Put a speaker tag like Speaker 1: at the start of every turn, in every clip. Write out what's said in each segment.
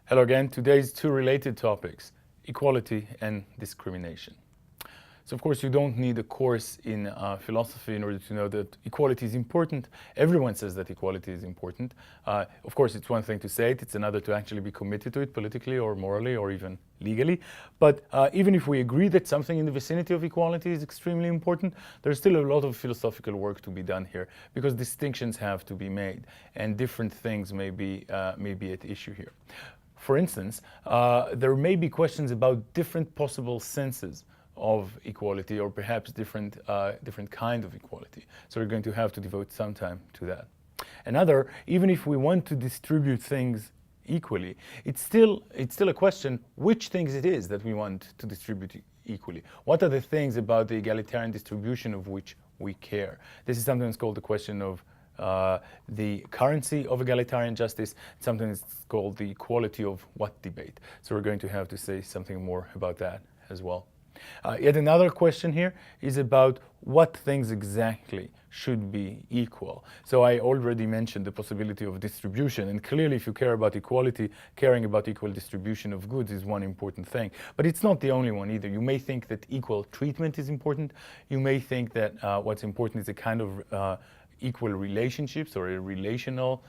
Speaker 1: Hello again. Today's two related topics, equality and discrimination. So of course you don't need a course in philosophy in order to know that equality is important. Everyone says that equality is important. Of course it's one thing to say it, it's another to actually be committed to it politically or morally or even legally. But even if we agree that something in the vicinity of equality is extremely important, there's still a lot of philosophical work to be done here because distinctions have to be made and different things may be at issue here. For instance, there may be questions about different possible senses of equality or perhaps different kind of equality. So we're going to have to devote some time to that. Another, even if we want to distribute things equally, it's still a question which things it is that we want to distribute equally. What are the things about the egalitarian distribution of which we care? This is sometimes called the question of the currency of egalitarian justice, sometimes it's called the equality of what debate. So we're going to have to say something more about that as well. Yet another question here is about what things exactly should be equal. So I already mentioned the possibility of distribution, and clearly if you care about equality, caring about equal distribution of goods is one important thing. But it's not the only one either. You may think that equal treatment is important. You may think that what's important is a kind of equal relationships or a relational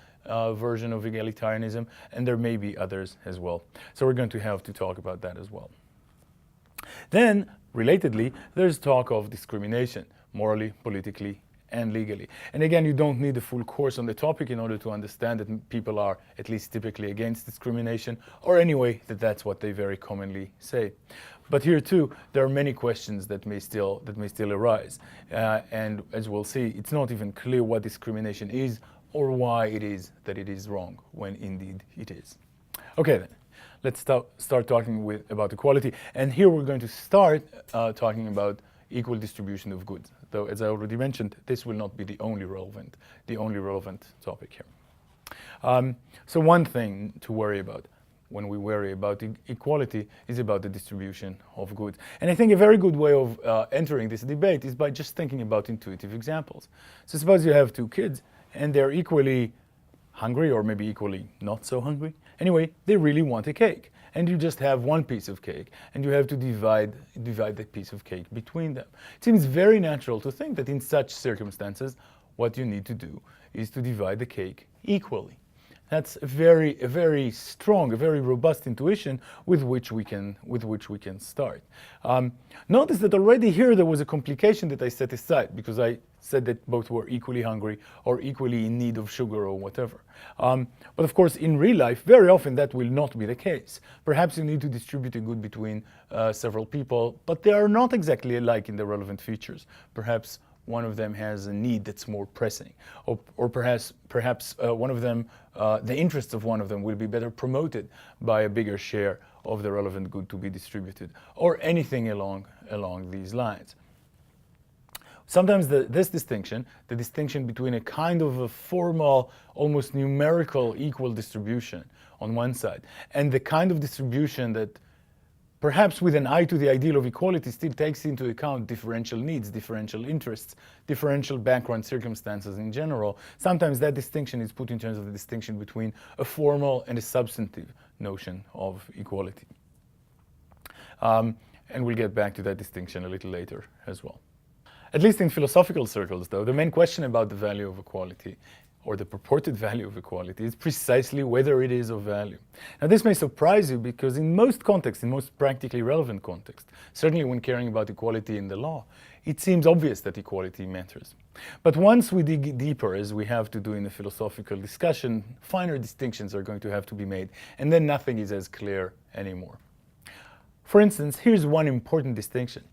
Speaker 1: version of egalitarianism, and there may be others as well. So we're going to have to talk about that as well. Then, relatedly, there's talk of discrimination, morally, politically, and legally. And again, you don't need a full course on the topic in order to understand that people are at least typically against discrimination, or anyway, that's what they very commonly say. But here too, there are many questions that may still arise. And as we'll see, it's not even clear what discrimination is or why it is that it is wrong, when indeed it is. Okay then. Let's start talking about equality. And here we're going to start talking about equal distribution of goods. Though, as I already mentioned, this will not be the only relevant topic here. So one thing to worry about when we worry about equality is about the distribution of goods. And I think a very good way of entering this debate is by just thinking about intuitive examples. So suppose you have two kids and they're equally hungry or maybe equally not so hungry. Anyway, they really want a cake. And you just have one piece of cake and you have to divide that piece of cake between them. It seems very natural to think that in such circumstances, what you need to do is to divide the cake equally. That's a very strong, a very robust intuition with which we can start. Notice that already here there was a complication that I set aside because I said that both were equally hungry or equally in need of sugar or whatever. But of course, in real life, very often that will not be the case. Perhaps you need to distribute a good between several people, but they are not exactly alike in the relevant features. Perhaps one of them has a need that's more pressing, or perhaps one of them, the interests of one of them will be better promoted by a bigger share of the relevant good to be distributed, or anything along these lines. Sometimes this distinction, the distinction between a kind of a formal, almost numerical equal distribution on one side, and the kind of distribution that perhaps with an eye to the ideal of equality still takes into account differential needs, differential interests, differential background circumstances in general. Sometimes that distinction is put in terms of the distinction between a formal and a substantive notion of equality. And we'll get back to that distinction a little later as well. At least in philosophical circles, though, the main question about the value of equality or the purported value of equality is precisely whether it is of value. Now this may surprise you because in most contexts, in most practically relevant contexts, certainly when caring about equality in the law, it seems obvious that equality matters. But once we dig deeper, as we have to do in a philosophical discussion, finer distinctions are going to have to be made, and then nothing is as clear anymore. For instance, here's one important distinction.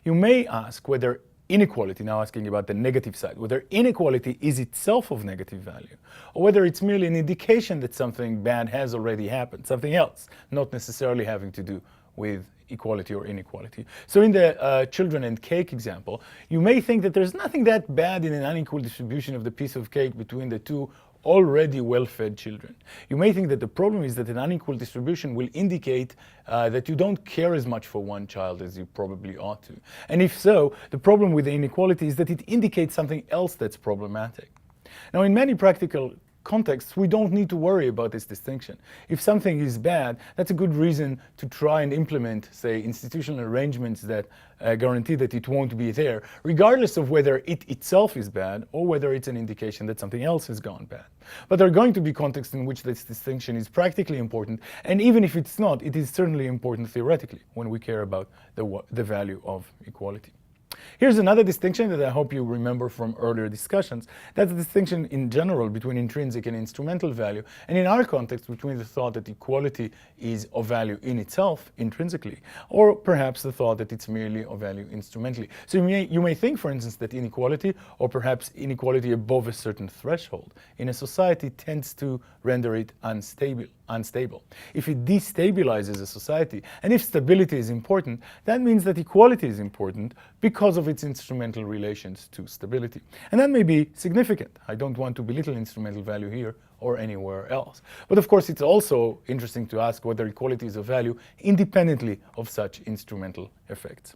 Speaker 1: You may ask whether inequality, now asking about the negative side, whether inequality is itself of negative value, or whether it's merely an indication that something bad has already happened, something else, not necessarily having to do with equality or inequality. So in the children and cake example, you may think that there's nothing that bad in an unequal distribution of the piece of cake between the two already well-fed children. You may think that the problem is that an unequal distribution will indicate that you don't care as much for one child as you probably ought to. And if so, the problem with the inequality is that it indicates something else that's problematic. Now, in many practical contexts, we don't need to worry about this distinction. If something is bad, that's a good reason to try and implement, say, institutional arrangements that guarantee that it won't be there, regardless of whether it itself is bad or whether it's an indication that something else has gone bad. But there are going to be contexts in which this distinction is practically important, and even if it's not, it is certainly important theoretically when we care about the value of equality. Here's another distinction that I hope you remember from earlier discussions. That's the distinction in general between intrinsic and instrumental value, and in our context between the thought that equality is of value in itself, intrinsically, or perhaps the thought that it's merely of value instrumentally. So you may think, for instance, that inequality, or perhaps inequality above a certain threshold, in a society tends to render it unstable. If it destabilizes a society, and if stability is important, that means that equality is important because of its instrumental relations to stability. And that may be significant. I don't want to belittle instrumental value here or anywhere else. But of course, it's also interesting to ask whether equality is of value independently of such instrumental effects.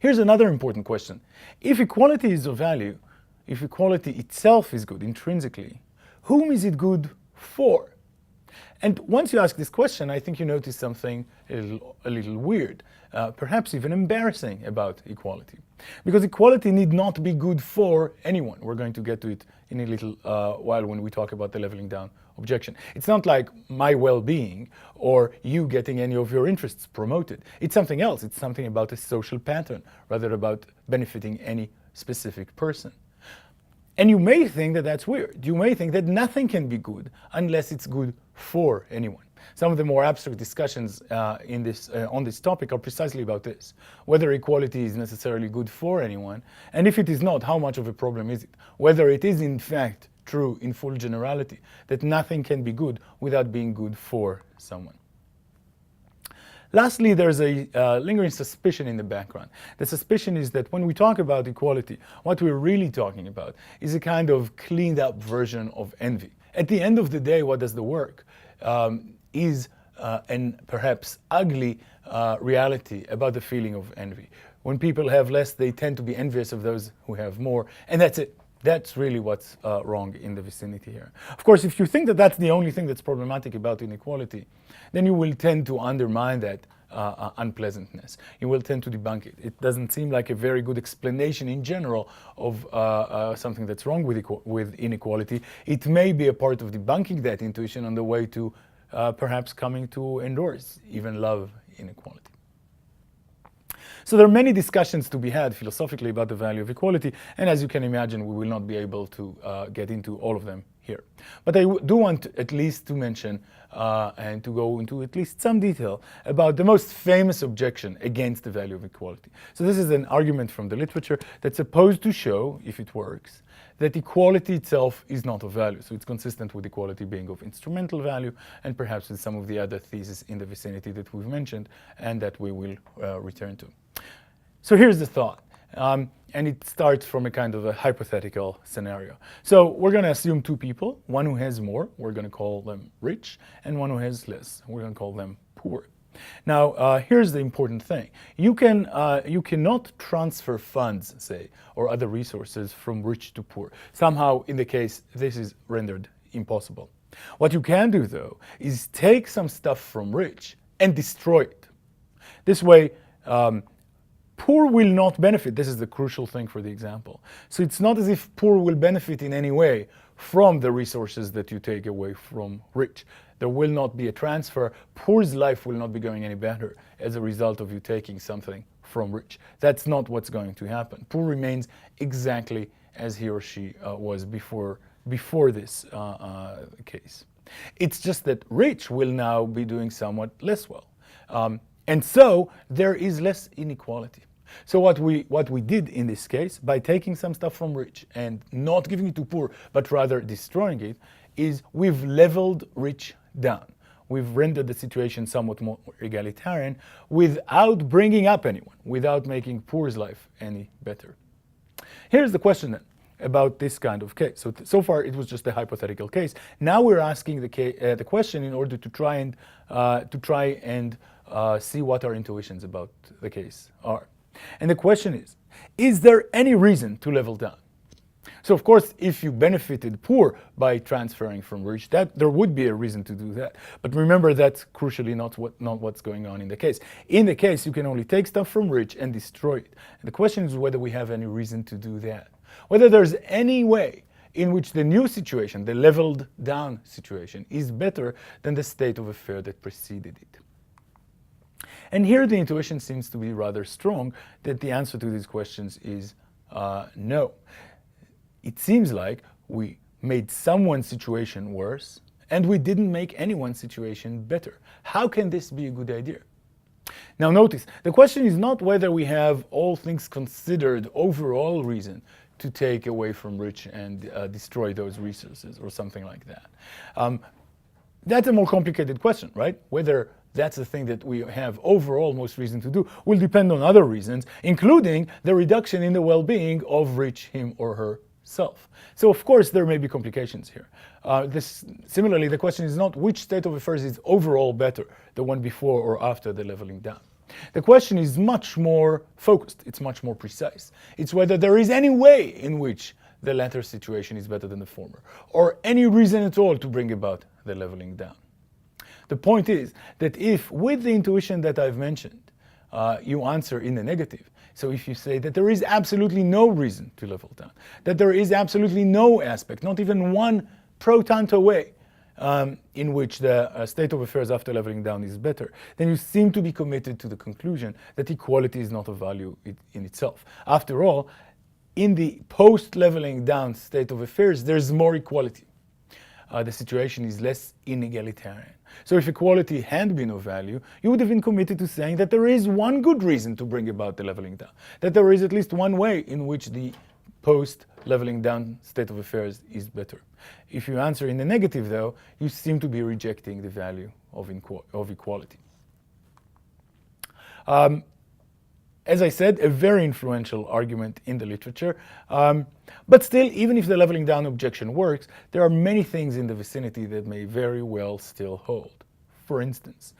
Speaker 1: Here's another important question. If equality is of value, if equality itself is good intrinsically, whom is it good for? And once you ask this question, I think you notice something a little weird, perhaps even embarrassing about equality. Because equality need not be good for anyone. We're going to get to it in a little while when we talk about the leveling down objection. It's not like my well-being or you getting any of your interests promoted. It's something else. It's something about a social pattern, rather about benefiting any specific person. And you may think that that's weird. You may think that nothing can be good unless it's good for anyone. Some of the more abstract discussions on this topic are precisely about this. Whether equality is necessarily good for anyone, and if it is not, how much of a problem is it? Whether it is in fact true in full generality that nothing can be good without being good for someone. Lastly, there's a lingering suspicion in the background. The suspicion is that when we talk about equality, what we're really talking about is a kind of cleaned up version of envy. At the end of the day, what does the work is an perhaps ugly reality about the feeling of envy. When people have less, they tend to be envious of those who have more, and that's it. That's really what's wrong in the vicinity here. Of course, if you think that that's the only thing that's problematic about inequality, then you will tend to undermine that unpleasantness. You will tend to debunk it. It doesn't seem like a very good explanation in general of something that's wrong with inequality. It may be a part of debunking that intuition on the way to perhaps coming to endorse, even love inequality. So there are many discussions to be had philosophically about the value of equality, and as you can imagine, we will not be able to get into all of them here. But I do want at least to mention and to go into at least some detail about the most famous objection against the value of equality. So this is an argument from the literature that's supposed to show, if it works, that equality itself is not of value. So it's consistent with equality being of instrumental value, and perhaps with some of the other theses in the vicinity that we've mentioned and that we will return to. So here's the thought, and it starts from a kind of a hypothetical scenario. So we're going to assume two people, one who has more, we're going to call them rich, and one who has less, we're going to call them poor. Now, here's the important thing. You cannot transfer funds, say, or other resources from rich to poor. Somehow, in the case, this is rendered impossible. What you can do, though, is take some stuff from rich and destroy it. This way, poor will not benefit. This is the crucial thing for the example. So it's not as if poor will benefit in any way from the resources that you take away from rich. There will not be a transfer. Poor's life will not be going any better as a result of you taking something from rich. That's not what's going to happen. Poor remains exactly as he or she was before this case. It's just that rich will now be doing somewhat less well. And so there is less inequality. So what we did in this case, by taking some stuff from rich and not giving it to poor, but rather destroying it, is we've leveled rich down. We've rendered the situation somewhat more egalitarian without bringing up anyone, without making poor's life any better. Here's the question then about this kind of case. So far it was just a hypothetical case. Now we're asking the question in order to try and see what our intuitions about the case are. And the question is there any reason to level down? So of course, if you benefited poor by transferring from rich, that there would be a reason to do that. But remember, that's crucially not what's going on in the case. In the case, you can only take stuff from rich and destroy it. And the question is whether we have any reason to do that. Whether there's any way in which the new situation, the leveled down situation, is better than the state of affairs that preceded it. And here the intuition seems to be rather strong that the answer to these questions is no. It seems like we made someone's situation worse and we didn't make anyone's situation better. How can this be a good idea? Now notice, the question is not whether we have, all things considered, overall reason to take away from rich and destroy those resources or something like that. That's a more complicated question, right? Whether that's the thing that we have overall most reason to do will depend on other reasons, including the reduction in the well-being of rich him or herself. So of course there may be complications here. Similarly, the question is not which state of affairs is overall better, the one before or after the leveling down. The question is much more focused, it's much more precise. It's whether there is any way in which the latter situation is better than the former, or any reason at all to bring about the leveling down. The point is that if, with the intuition that I've mentioned, you answer in the negative, so if you say that there is absolutely no reason to level down, that there is absolutely no aspect, not even one pro tanto way, in which the state of affairs after leveling down is better, then you seem to be committed to the conclusion that equality is not a value in itself. After all, in the post-leveling down state of affairs, there's more equality. The situation is less inegalitarian. So if equality had been of value, you would have been committed to saying that there is one good reason to bring about the leveling down, that there is at least one way in which the post-leveling down state of affairs is better. If you answer in the negative, though, you seem to be rejecting the value of equality. As I said, a very influential argument in the literature. But still, even if the leveling down objection works, there are many things in the vicinity that may very well still hold. For instance,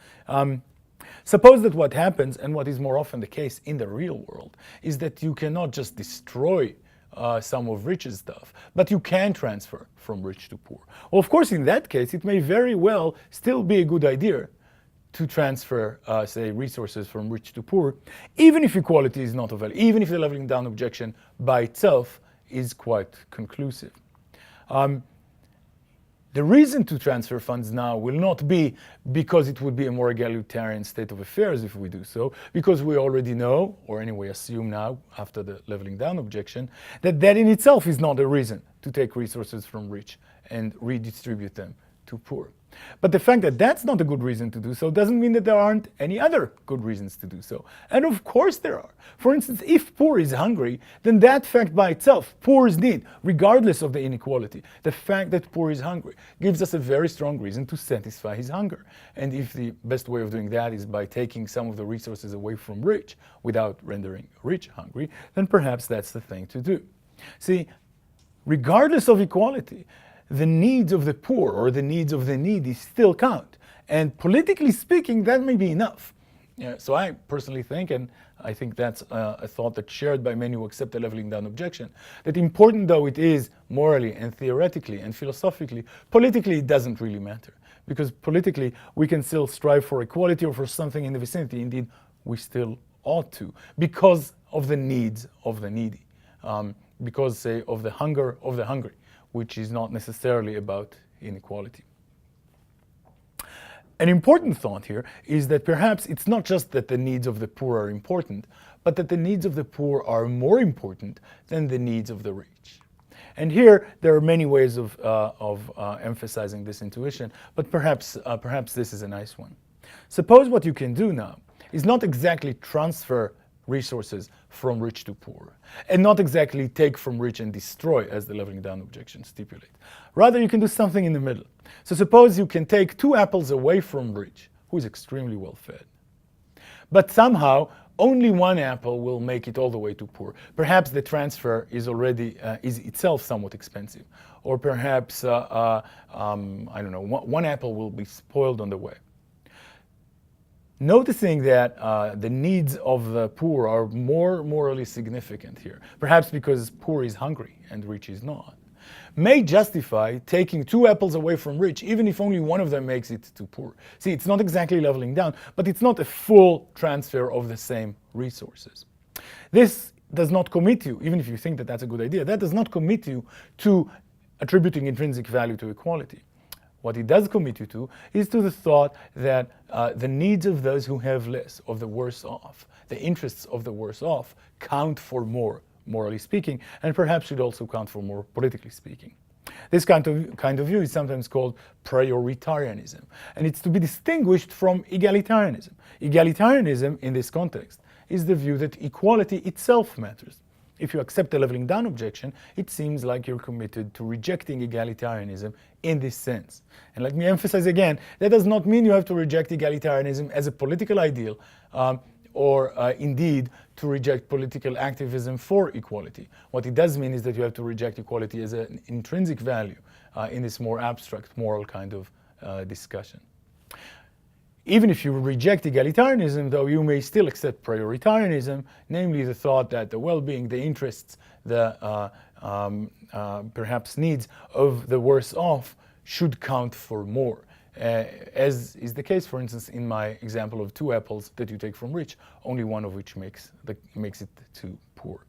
Speaker 1: suppose that what happens, and what is more often the case in the real world, is that you cannot just destroy some of rich's stuff, but you can transfer from rich to poor. Well, of course, in that case, it may very well still be a good idea to transfer, say, resources from rich to poor, even if equality is not of value, even if the leveling down objection by itself is quite conclusive. The reason to transfer funds now will not be because it would be a more egalitarian state of affairs if we do so, because we already know, or anyway assume now, after the leveling down objection, that that in itself is not a reason to take resources from rich and redistribute them to poor. But the fact that that's not a good reason to do so doesn't mean that there aren't any other good reasons to do so. And of course there are. For instance, if poor is hungry, then that fact by itself, poor's need, regardless of the inequality, the fact that poor is hungry gives us a very strong reason to satisfy his hunger. And if the best way of doing that is by taking some of the resources away from rich without rendering rich hungry, then perhaps that's the thing to do. See, regardless of equality, the needs of the poor or the needs of the needy still count. And politically speaking, that may be enough. So I personally think, and I think that's a thought that's shared by many who accept the leveling down objection, that important though it is morally and theoretically and philosophically, politically it doesn't really matter. Because politically we can still strive for equality or for something in the vicinity. Indeed, we still ought to, because of the needs of the needy. Because, say, of the hunger of the hungry, which is not necessarily about inequality. An important thought here is that perhaps it's not just that the needs of the poor are important, but that the needs of the poor are more important than the needs of the rich. And here there are many ways of emphasizing this intuition, but perhaps this is a nice one. Suppose what you can do now is not exactly transfer resources from rich to poor, and not exactly take from rich and destroy, as the leveling down objection stipulates. Rather, you can do something in the middle. So suppose you can take 2 apples away from rich, who is extremely well fed, but somehow only 1 apple will make it all the way to poor. Perhaps the transfer is already is itself somewhat expensive, or perhaps I don't know, 1 apple will be spoiled on the way. noticing that the needs of the poor are more morally significant here, perhaps because poor is hungry and rich is not, may justify taking 2 apples away from rich, even if only one of them makes it to poor. See, it's not exactly leveling down, but it's not a full transfer of the same resources. This does not commit you, even if you think that that's a good idea, that does not commit you to attributing intrinsic value to equality. What it does commit you to is to the thought that the needs of those who have less, of the worse off, the interests of the worse off, count for more, morally speaking, and perhaps should also count for more, politically speaking. This kind of view is sometimes called prioritarianism, and it's to be distinguished from egalitarianism. Egalitarianism, in this context, is the view that equality itself matters. If you accept the leveling down objection, it seems like you're committed to rejecting egalitarianism in this sense. And let me emphasize again, that does not mean you have to reject egalitarianism as a political ideal, or indeed to reject political activism for equality. What it does mean is that you have to reject equality as an intrinsic value in this more abstract moral kind of discussion. Even if you reject egalitarianism, though, you may still accept prioritarianism, namely the thought that the well-being, the interests, the perhaps needs of the worse off should count for more. As is the case, for instance, in my example of 2 apples that you take from rich, only one of which makes it to poor.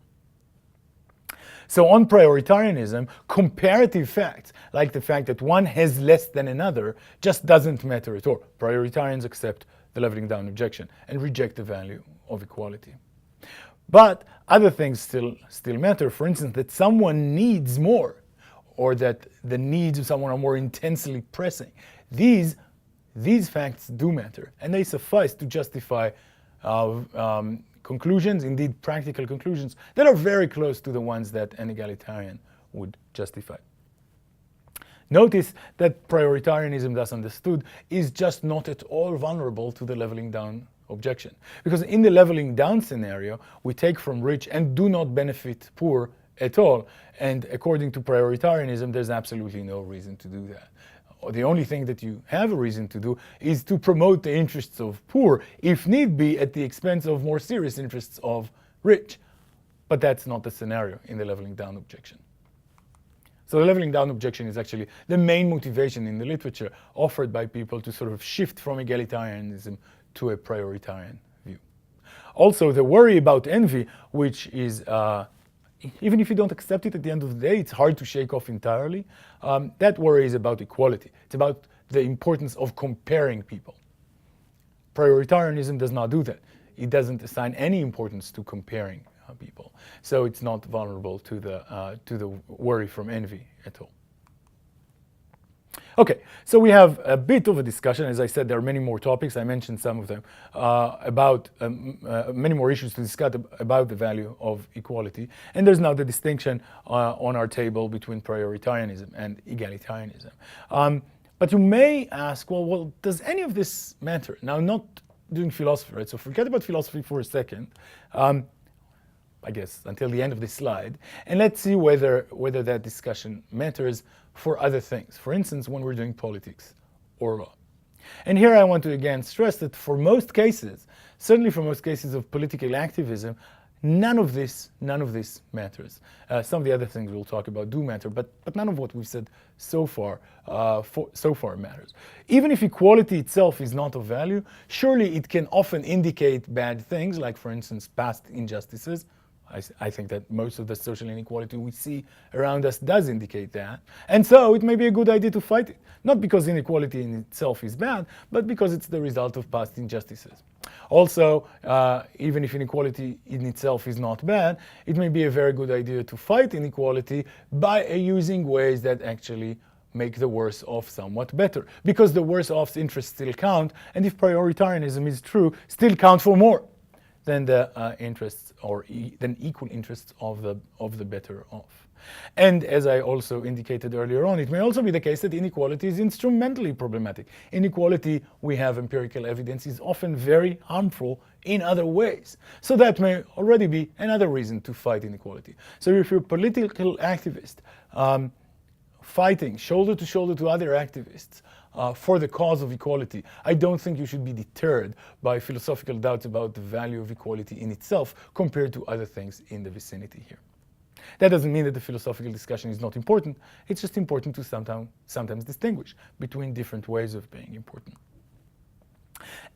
Speaker 1: So on prioritarianism, comparative facts, like the fact that one has less than another, just doesn't matter at all. Prioritarians accept the leveling down objection and reject the value of equality. But other things still matter. For instance, that someone needs more, or that the needs of someone are more intensely pressing. These facts do matter, and they suffice to justify conclusions, indeed practical conclusions, that are very close to the ones that an egalitarian would justify. Notice that prioritarianism, thus understood, is just not at all vulnerable to the leveling down objection. Because in the leveling down scenario, we take from rich and do not benefit poor at all. And according to prioritarianism, there's absolutely no reason to do that. The only thing that you have a reason to do is to promote the interests of poor, if need be, at the expense of more serious interests of rich. But that's not the scenario in the leveling down objection. So the leveling down objection is actually the main motivation in the literature offered by people to sort of shift from egalitarianism to a prioritarian view. Also, the worry about envy, which is even if you don't accept it at the end of the day, it's hard to shake off entirely. That worry is about equality. It's about the importance of comparing people. Prioritarianism does not do that. It doesn't assign any importance to comparing people. So it's not vulnerable to the worry from envy at all. Okay, so we have a bit of a discussion. As I said, there are many more topics. I mentioned some of them, about many more issues to discuss about the value of equality. And there's now the distinction on our table between prioritarianism and egalitarianism. But you may ask, well, does any of this matter? Now, not doing philosophy, right? So forget about philosophy for a second, I guess, until the end of this slide. And let's see whether that discussion matters for other things. For instance, when we're doing politics or law. And here I want to again stress that for most cases, certainly for most cases of political activism, none of this matters. Some of the other things we'll talk about do matter, but none of what we've said so far matters. Even if equality itself is not of value, surely it can often indicate bad things, like for instance past injustices. I think that most of the social inequality we see around us does indicate that. And so it may be a good idea to fight it. Not because inequality in itself is bad, but because it's the result of past injustices. Also, even if inequality in itself is not bad, it may be a very good idea to fight inequality by using ways that actually make the worse off somewhat better. Because the worse off's interests still count, and if prioritarianism is true, still count for more than the interests or than equal interests of the better off. And as I also indicated earlier on, it may also be the case that inequality is instrumentally problematic. Inequality, we have empirical evidence, is often very harmful in other ways. So that may already be another reason to fight inequality. So if you're a political activist, fighting shoulder to shoulder to other activists for the cause of equality. I don't think you should be deterred by philosophical doubts about the value of equality in itself compared to other things in the vicinity here. That doesn't mean that the philosophical discussion is not important. It's just important to sometimes distinguish between different ways of being important.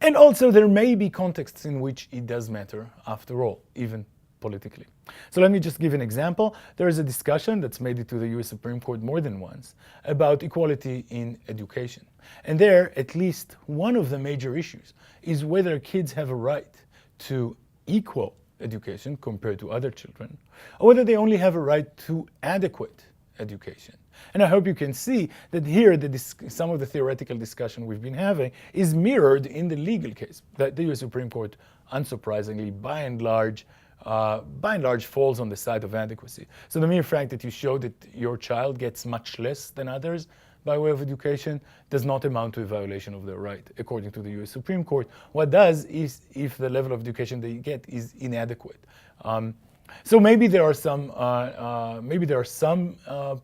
Speaker 1: And also, there may be contexts in which it does matter, after all, even politically. So let me just give an example. There is a discussion that's made it to the US Supreme Court more than once about equality in education. And there, at least one of the major issues is whether kids have a right to equal education compared to other children, or whether they only have a right to adequate education. And I hope you can see that here some of the theoretical discussion we've been having is mirrored in the legal case, that the US Supreme Court, unsurprisingly, by and large, falls on the side of adequacy. So the mere fact that you show that your child gets much less than others by way of education does not amount to a violation of their right, according to the US Supreme Court. What does is if the level of education they get is inadequate. So maybe there are some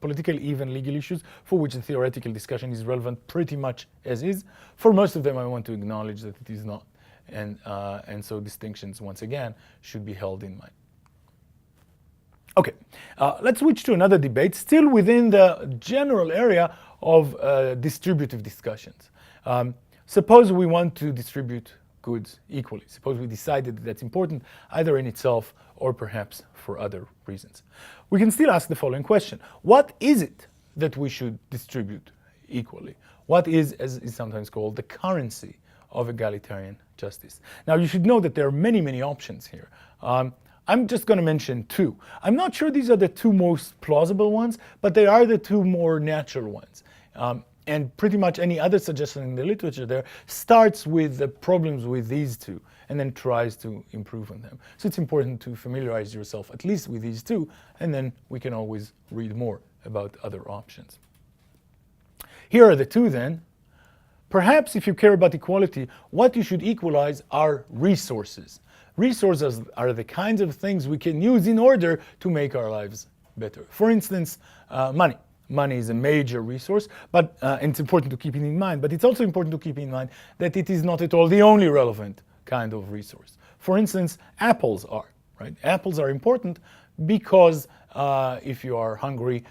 Speaker 1: political, even legal issues for which the theoretical discussion is relevant pretty much as is. For most of them, I want to acknowledge that it is not. And so distinctions, once again, should be held in mind. Okay, let's switch to another debate, still within the general area of distributive discussions. Suppose we want to distribute goods equally. Suppose we decided that that's important, either in itself or perhaps for other reasons. We can still ask the following question. What is it that we should distribute equally? What is, as is sometimes called, the currency of egalitarian justice? Now, you should know that there are many, many options here. I'm just going to mention two. I'm not sure these are the two most plausible ones, but they are the two more natural ones. And pretty much any other suggestion in the literature there starts with the problems with these two and then tries to improve on them. So it's important to familiarize yourself at least with these two, and then we can always read more about other options. Here are the two then. Perhaps if you care about equality, what you should equalize are resources. Resources are the kinds of things we can use in order to make our lives better. For instance, money. Money is a major resource, but and it's important to keep it in mind, but it's also important to keep in mind that it is not at all the only relevant kind of resource. For instance, apples are, right? Apples are important because if you are hungry,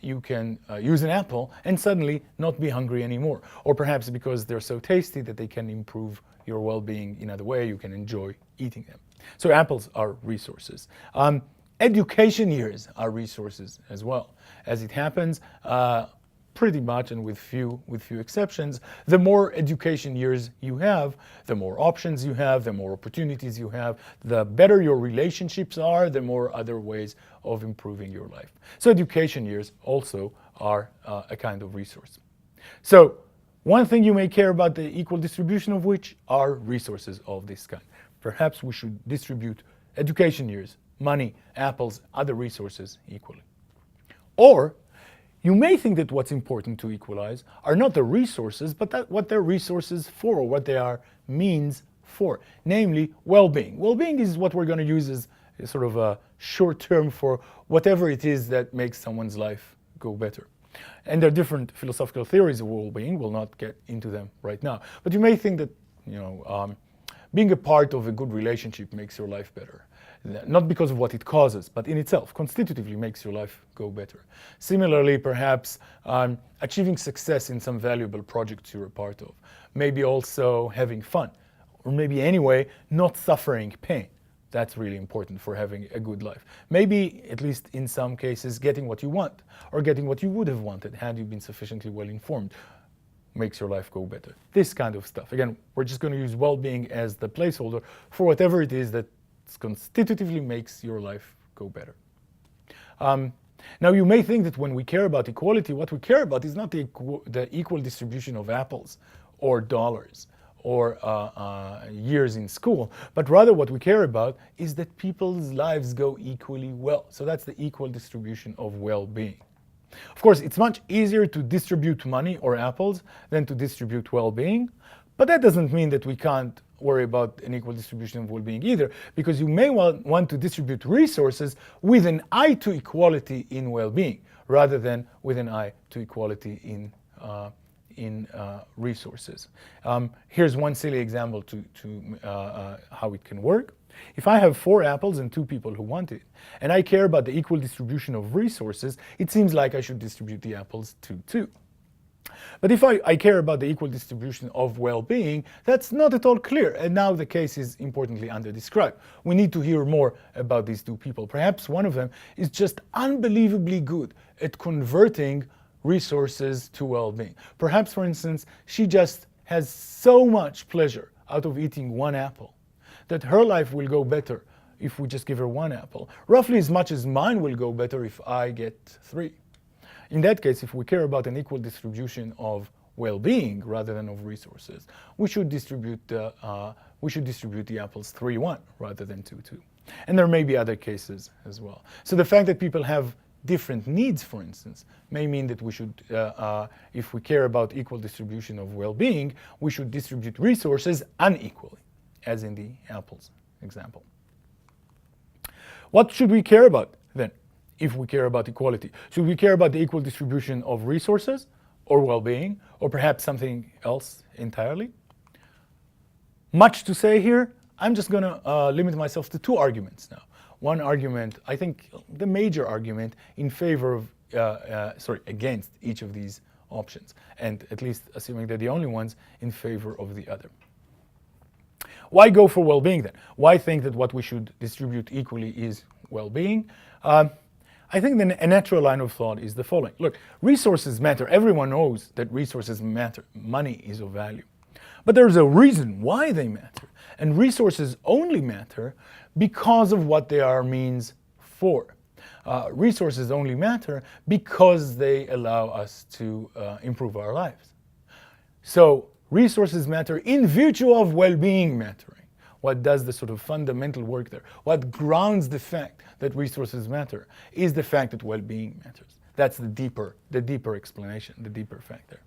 Speaker 1: you can use an apple and suddenly not be hungry anymore. Or perhaps because they're so tasty that they can improve your well-being in other way, you can enjoy eating them. So apples are resources. Education years are resources as well. As it happens, pretty much, and with few exceptions, the more education years you have, the more options you have, the more opportunities you have, the better your relationships are, the more other ways of improving your life. So education years also are a kind of resource. So one thing you may care about the equal distribution of which are resources of this kind. Perhaps we should distribute education years, money, apples, other resources equally. Or you may think that what's important to equalize are not the resources, but what they're resources for, or what they are means for, namely well-being. Well-being is what we're going to use as sort of a short term for whatever it is that makes someone's life go better. And there are different philosophical theories of well-being. We'll not get into them right now. But you may think that, being a part of a good relationship makes your life better. Not because of what it causes, but in itself, constitutively makes your life go better. Similarly, perhaps achieving success in some valuable projects you're a part of. Maybe also having fun, or maybe anyway, not suffering pain. That's really important for having a good life. Maybe, at least in some cases, getting what you want, or getting what you would have wanted had you been sufficiently well informed, makes your life go better. This kind of stuff. Again, we're just going to use well-being as the placeholder for whatever it is that constitutively makes your life go better. Now, you may think that when we care about equality, what we care about is not the equal distribution of apples or dollars or years in school, but rather what we care about is that people's lives go equally well. So that's the equal distribution of well-being. Of course, it's much easier to distribute money or apples than to distribute well-being, but that doesn't mean that we can't worry about an equal distribution of well-being either, because you may want to distribute resources with an eye to equality in well-being, rather than with an eye to equality in resources. Here's one silly example to how it can work. If I have 4 apples and 2 people who want it, and I care about the equal distribution of resources, it seems like I should distribute the apples 2-2. But if I care about the equal distribution of well-being, that's not at all clear, and now the case is importantly under-described. We need to hear more about these 2 people. Perhaps one of them is just unbelievably good at converting resources to well-being. Perhaps, for instance, she just has so much pleasure out of eating 1 apple that her life will go better if we just give her 1 apple, roughly as much as mine will go better if I get 3. In that case, if we care about an equal distribution of well-being rather than of resources, we should distribute the apples 3-1 rather than 2-2. And there may be other cases as well. So the fact that people have different needs, for instance, may mean that we should, if we care about equal distribution of well-being, we should distribute resources unequally, as in the apples example. What should we care about then, if we care about equality? Should we care about the equal distribution of resources or well-being, or perhaps something else entirely? Much to say here. I'm just going to limit myself to 2 arguments now. One argument, I think the major argument in favor of, against each of these options, and at least assuming they're the only ones in favor of the other. Why go for well-being then? Why think that what we should distribute equally is well-being? I think a natural line of thought is the following. Look, resources matter. Everyone knows that resources matter. Money is of value. But there's a reason why they matter. And resources only matter because of what they are means for. Resources only matter because they allow us to improve our lives. So resources matter in virtue of well-being mattering. What does the sort of fundamental work there? What grounds the fact that resources matter is the fact that well-being matters. That's the deeper explanation, the deeper fact there.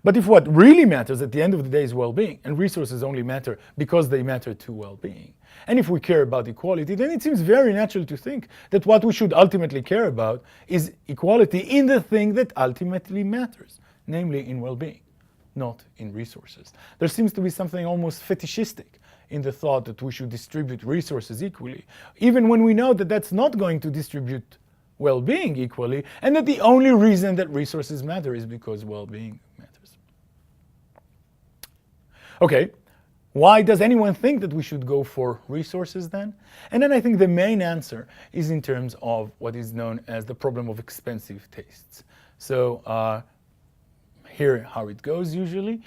Speaker 1: But if what really matters at the end of the day is well-being, and resources only matter because they matter to well-being, and if we care about equality, then it seems very natural to think that what we should ultimately care about is equality in the thing that ultimately matters, namely in well-being, not in resources. There seems to be something almost fetishistic in the thought that we should distribute resources equally, even when we know that that's not going to distribute well-being equally, and that the only reason that resources matter is because well-being matters. Okay, why does anyone think that we should go for resources then? And then I think the main answer is in terms of what is known as the problem of expensive tastes. So here how it goes usually.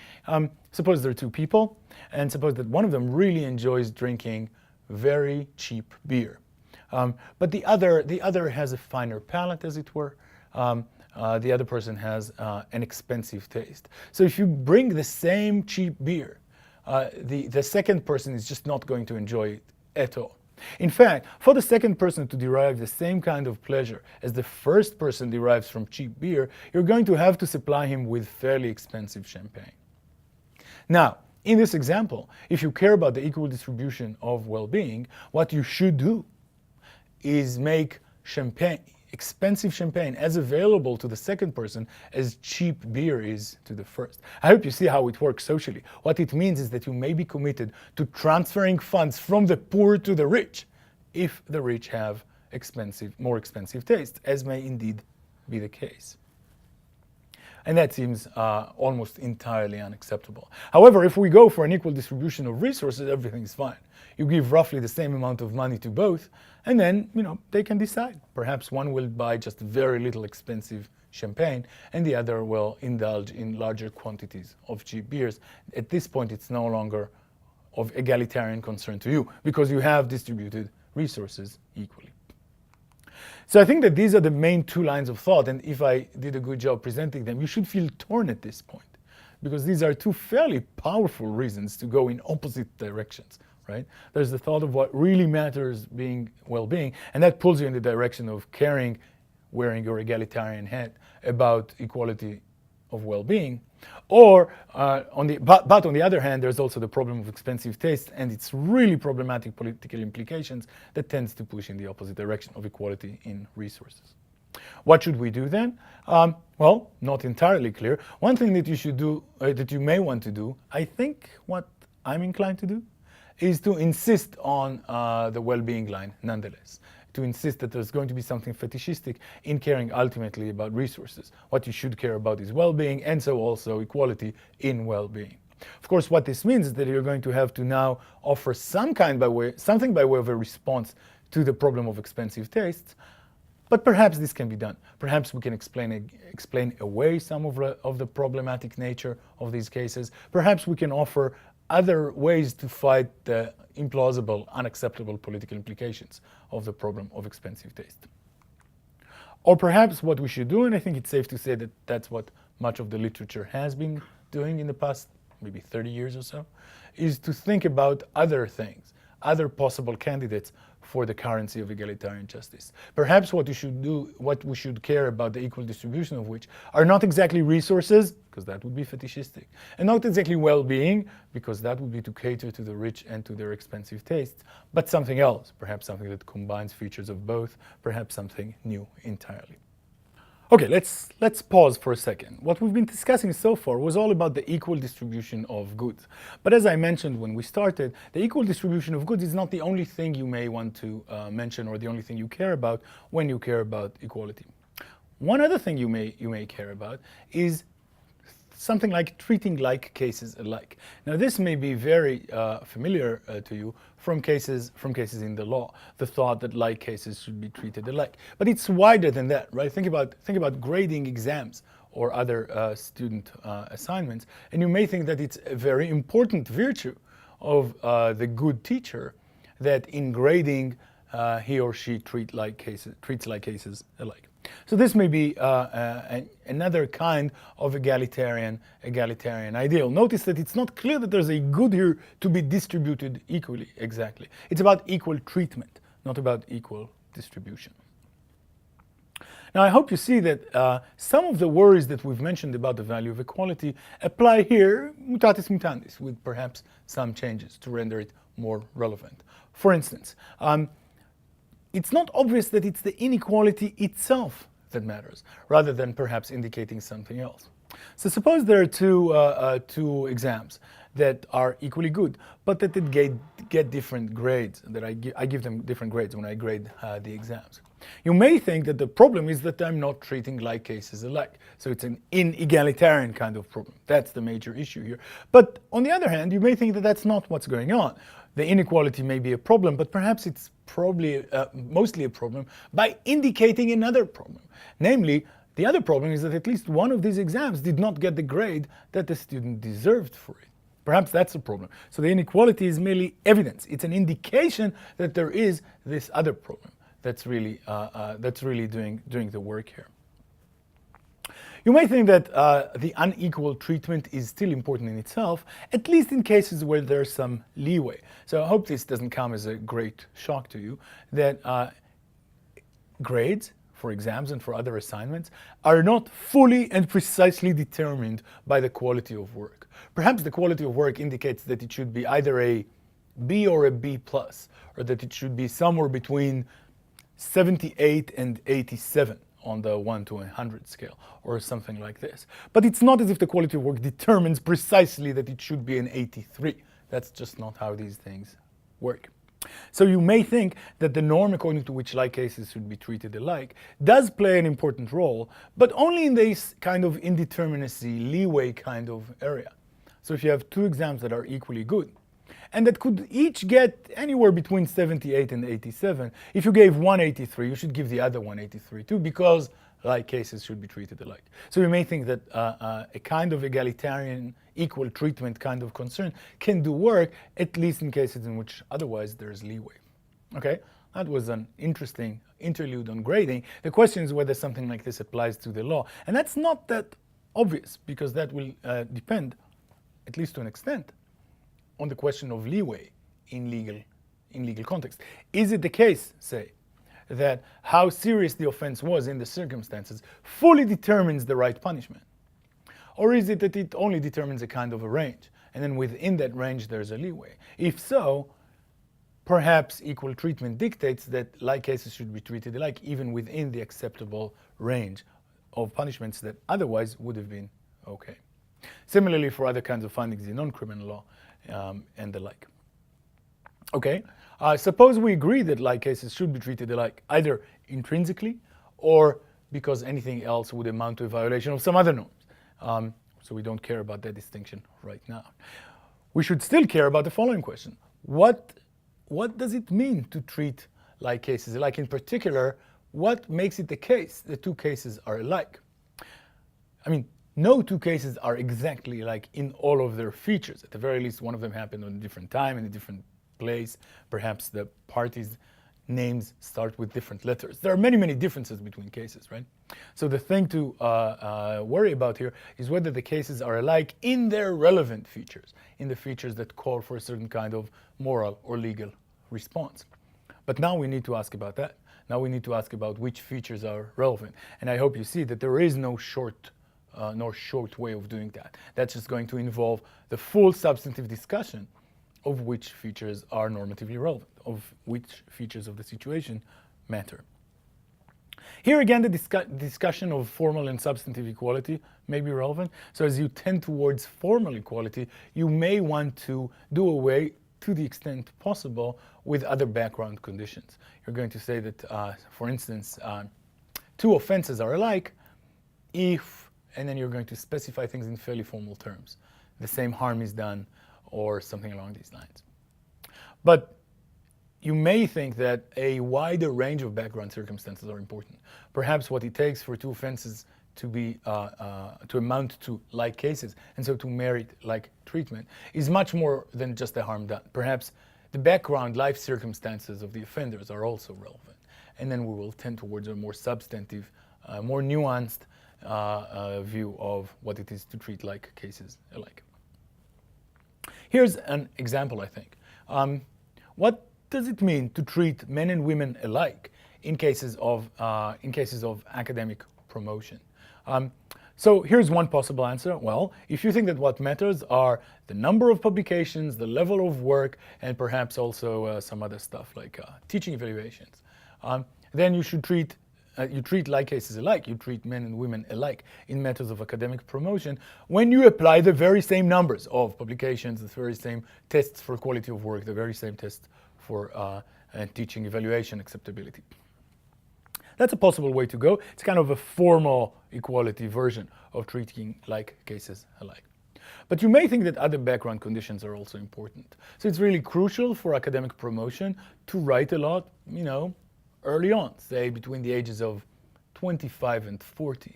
Speaker 1: Suppose there are 2 people, and suppose that one of them really enjoys drinking very cheap beer. But the other has a finer palate, as it were. The other person has an expensive taste. So if you bring the same cheap beer, the second person is just not going to enjoy it at all. In fact, for the second person to derive the same kind of pleasure as the first person derives from cheap beer, you're going to have to supply him with fairly expensive champagne. Now, in this example, if you care about the equal distribution of well-being, what you should do is make champagne, expensive champagne, as available to the second person as cheap beer is to the first. I hope you see how it works socially. What it means is that you may be committed to transferring funds from the poor to the rich, if the rich have more expensive tastes, as may indeed be the case. And that seems almost entirely unacceptable. However, if we go for an equal distribution of resources, everything's fine. You give roughly the same amount of money to both, and then, they can decide. Perhaps one will buy just very little expensive champagne, and the other will indulge in larger quantities of cheap beers. At this point, it's no longer of egalitarian concern to you, because you have distributed resources equally. So I think that these are the main 2 lines of thought, and if I did a good job presenting them, you should feel torn at this point, because these are 2 fairly powerful reasons to go in opposite directions, right? There's the thought of what really matters being well-being, and that pulls you in the direction of caring, wearing your egalitarian hat, about equality of well-being. Or, on the other hand, there's also the problem of expensive taste and its really problematic political implications that tends to push in the opposite direction of equality in resources. What should we do then? Well, not entirely clear. One thing that you should do, that you may want to do, I think what I'm inclined to do, is to insist on the well-being line nonetheless. To insist that there's going to be something fetishistic in caring ultimately about resources. What you should care about is well-being, and so also equality in well-being. Of course, what this means is that you're going to have to now offer something by way of a response to the problem of expensive tastes. But perhaps this can be done. Perhaps we can explain away some of the problematic nature of these cases. Perhaps we can offer other ways to fight the implausible, unacceptable political implications of the problem of expensive taste. Or perhaps what we should do, and I think it's safe to say that that's what much of the literature has been doing in the past maybe 30 years or so, is to think about other things, other possible candidates for the currency of egalitarian justice. Perhaps what we should care about, the equal distribution of which, are not exactly resources, because that would be fetishistic, and not exactly well-being, because that would be to cater to the rich and to their expensive tastes, but something else, perhaps something that combines features of both, perhaps something new entirely. Okay, let's pause for a second. What we've been discussing so far was all about the equal distribution of goods. But as I mentioned when we started, the equal distribution of goods is not the only thing you may want to mention, or the only thing you care about when you care about equality. One other thing you may care about is something like treating like cases alike. Now, this may be very familiar to you from cases in the law, the thought that like cases should be treated alike. But it's wider than that, right? Think about grading exams or other student assignments, and you may think that it's a very important virtue of the good teacher that in grading he or she treats like cases alike. So this may be another kind of egalitarian ideal. Notice that it's not clear that there's a good here to be distributed equally, exactly. It's about equal treatment, not about equal distribution. Now, I hope you see that some of the worries that we've mentioned about the value of equality apply here, mutatis mutandis, with perhaps some changes to render it more relevant. For instance, it's not obvious that it's the inequality itself that matters, rather than perhaps indicating something else. So suppose there are two exams that are equally good, but that they get different grades, that I give them different grades when I grade the exams. You may think that the problem is that I'm not treating like cases alike. So it's an inegalitarian kind of problem. That's the major issue here. But on the other hand, you may think that that's not what's going on. The inequality may be a problem, but perhaps it's probably mostly a problem by indicating another problem. Namely, the other problem is that at least one of these exams did not get the grade that the student deserved for it. Perhaps that's a problem. So the inequality is merely evidence. It's an indication that there is this other problem that's really doing the work here. You may think that the unequal treatment is still important in itself, at least in cases where there's some leeway. So I hope this doesn't come as a great shock to you, that grades for exams and for other assignments are not fully and precisely determined by the quality of work. Perhaps the quality of work indicates that it should be either a B or a B+, or that it should be somewhere between 78 and 87 on the 1 to 100 scale, or something like this. But it's not as if the quality of work determines precisely that it should be an 83. That's just not how these things work. So you may think that the norm according to which like cases should be treated alike does play an important role, but only in this kind of indeterminacy, leeway kind of area. So if you have two exams that are equally good, and that could each get anywhere between 78 and 87, if you gave one 83, you should give the other one 83 too, because like cases should be treated alike. So you may think that a kind of egalitarian, equal treatment kind of concern can do work, at least in cases in which otherwise there's leeway. Okay, that was an interesting interlude on grading. The question is whether something like this applies to the law. And that's not that obvious, because that will depend, at least to an extent, on the question of leeway in legal context. Is it the case, say, that how serious the offense was in the circumstances fully determines the right punishment? Or is it that it only determines a kind of a range, and then within that range there's a leeway? If so, perhaps equal treatment dictates that like cases should be treated alike, even within the acceptable range of punishments that otherwise would have been okay. Similarly for other kinds of findings in non-criminal law and the like. Okay, suppose we agree that like cases should be treated alike, either intrinsically or because anything else would amount to a violation of some other norms. So we don't care about that distinction right now. We should still care about the following question. What does it mean to treat like cases alike? In particular, what makes it the case that two cases are alike? I mean, no two cases are exactly alike in all of their features. At the very least, one of them happened on a different time in a different place. Perhaps the parties' names start with different letters. There are many, many differences between cases, right? So the thing to worry about here is whether the cases are alike in their relevant features, in the features that call for a certain kind of moral or legal response. But now we need to ask about that. Now we need to ask about which features are relevant. And I hope you see that there is no short way of doing that. That's just going to involve the full substantive discussion of which features are normatively relevant, of which features of the situation matter. Here again, the discussion of formal and substantive equality may be relevant. So as you tend towards formal equality, you may want to do away, to the extent possible, with other background conditions. You're going to say that, for instance, two offenses are alike if, and then you're going to specify things in fairly formal terms. The same harm is done, or something along these lines. But you may think that a wider range of background circumstances are important. Perhaps what it takes for two offenses to be to amount to like cases, and so to merit like treatment, is much more than just the harm done. Perhaps the background life circumstances of the offenders are also relevant, and then we will tend towards a more substantive, more nuanced view of what it is to treat like cases alike. Here's an example, I think. What does it mean to treat men and women alike in cases of academic promotion? So here's one possible answer. Well, if you think that what matters are the number of publications, the level of work, and perhaps also some other stuff like teaching evaluations, then you should treat like cases alike. You treat men and women alike in matters of academic promotion when you apply the very same numbers of publications, the very same tests for quality of work, the very same tests for teaching evaluation acceptability. That's a possible way to go. It's kind of a formal equality version of treating like cases alike. But you may think that other background conditions are also important. So it's really crucial for academic promotion to write a lot, early on, say between the ages of 25 and 40.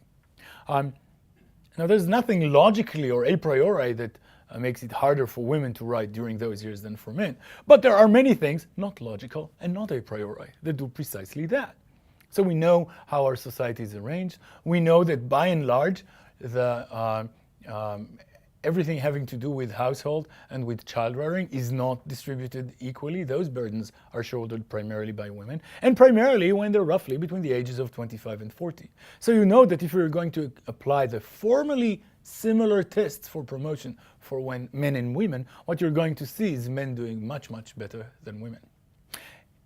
Speaker 1: Now there's nothing logically or a priori that makes it harder for women to write during those years than for men. But there are many things, not logical and not a priori, that do precisely that. So we know how our society is arranged. We know that by and large, everything having to do with household and with child rearing is not distributed equally. Those burdens are shouldered primarily by women, and primarily when they're roughly between the ages of 25 and 40. So you know that if you're going to apply the formally similar tests for promotion for men and women, what you're going to see is men doing much, much better than women.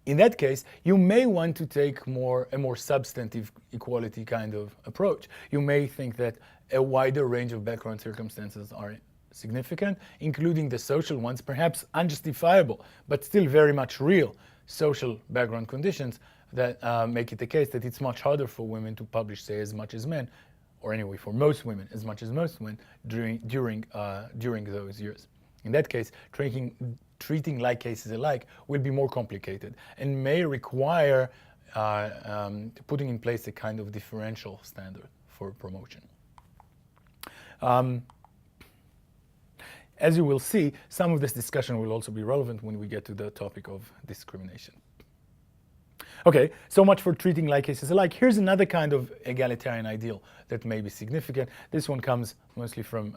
Speaker 1: In that case, you may want to take a more substantive equality kind of approach. You may think that a wider range of background circumstances are significant, including the social ones, perhaps unjustifiable, but still very much real social background conditions that make it the case that it's much harder for women to publish, say, as much as men, or anyway, for most women, as much as most men during those years. In that case, treating like cases alike will be more complicated and may require putting in place a kind of differential standard for promotion. As you will see, some of this discussion will also be relevant when we get to the topic of discrimination. Okay, so much for treating like cases alike. Here's another kind of egalitarian ideal that may be significant. This one comes mostly from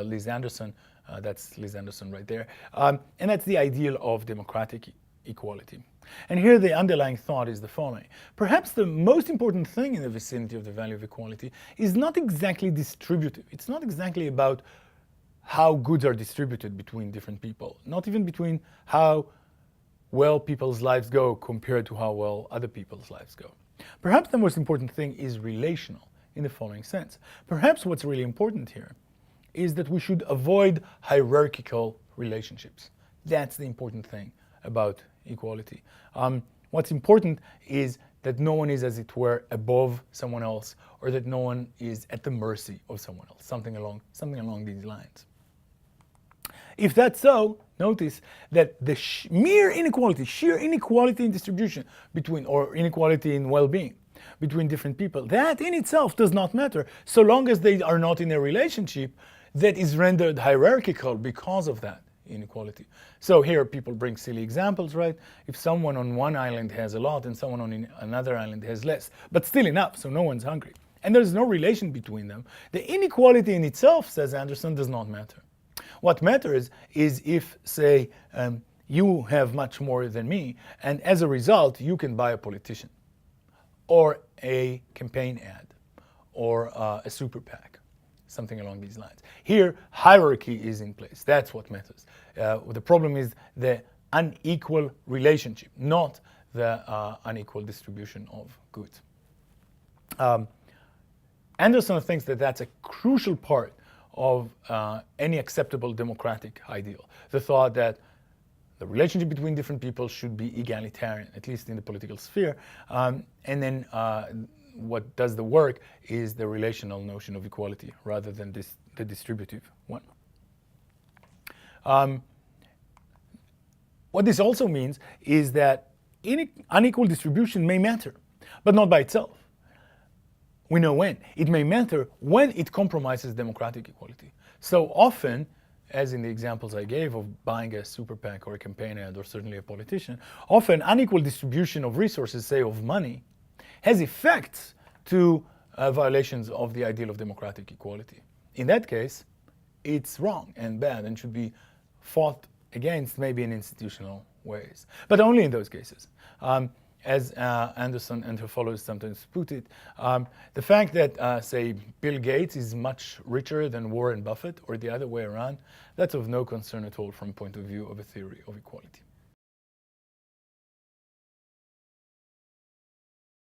Speaker 1: Liz Anderson. That's Liz Anderson right there. And that's the ideal of democratic equality. And here the underlying thought is the following. Perhaps the most important thing in the vicinity of the value of equality is not exactly distributive. It's not exactly about how goods are distributed between different people, not even between how well people's lives go compared to how well other people's lives go. Perhaps the most important thing is relational in the following sense. Perhaps what's really important here is that we should avoid hierarchical relationships. That's the important thing about equality. What's important is that no one is, as it were, above someone else, or that no one is at the mercy of someone else, something along these lines. If that's so, notice that the sheer inequality in distribution between, or inequality in well-being between different people, that in itself does not matter, so long as they are not in a relationship that is rendered hierarchical because of that inequality. So here people bring silly examples, right? If someone on one island has a lot and someone on another island has less, but still enough, so no one's hungry, and there's no relation between them, the inequality in itself, says Anderson, does not matter. What matters is if, say, you have much more than me, and as a result, you can buy a politician, or a campaign ad, or a super PAC, something along these lines. Here, hierarchy is in place. That's what matters. The problem is the unequal relationship, not the unequal distribution of goods. Anderson thinks that that's a crucial part of any acceptable democratic ideal. The thought that the relationship between different people should be egalitarian, at least in the political sphere. And then what does the work is the relational notion of equality rather than the distributive one. What this also means is that unequal distribution may matter, but not by itself. We know when. It may matter when it compromises democratic equality. So often, as in the examples I gave of buying a super PAC or a campaign ad or certainly a politician, often unequal distribution of resources, say of money, has effects to violations of the ideal of democratic equality. In that case, it's wrong and bad and should be fought against, maybe in institutional ways, but only in those cases. As Anderson and her followers sometimes put it, the fact that, say, Bill Gates is much richer than Warren Buffett, or the other way around, that's of no concern at all from the point of view of a theory of equality.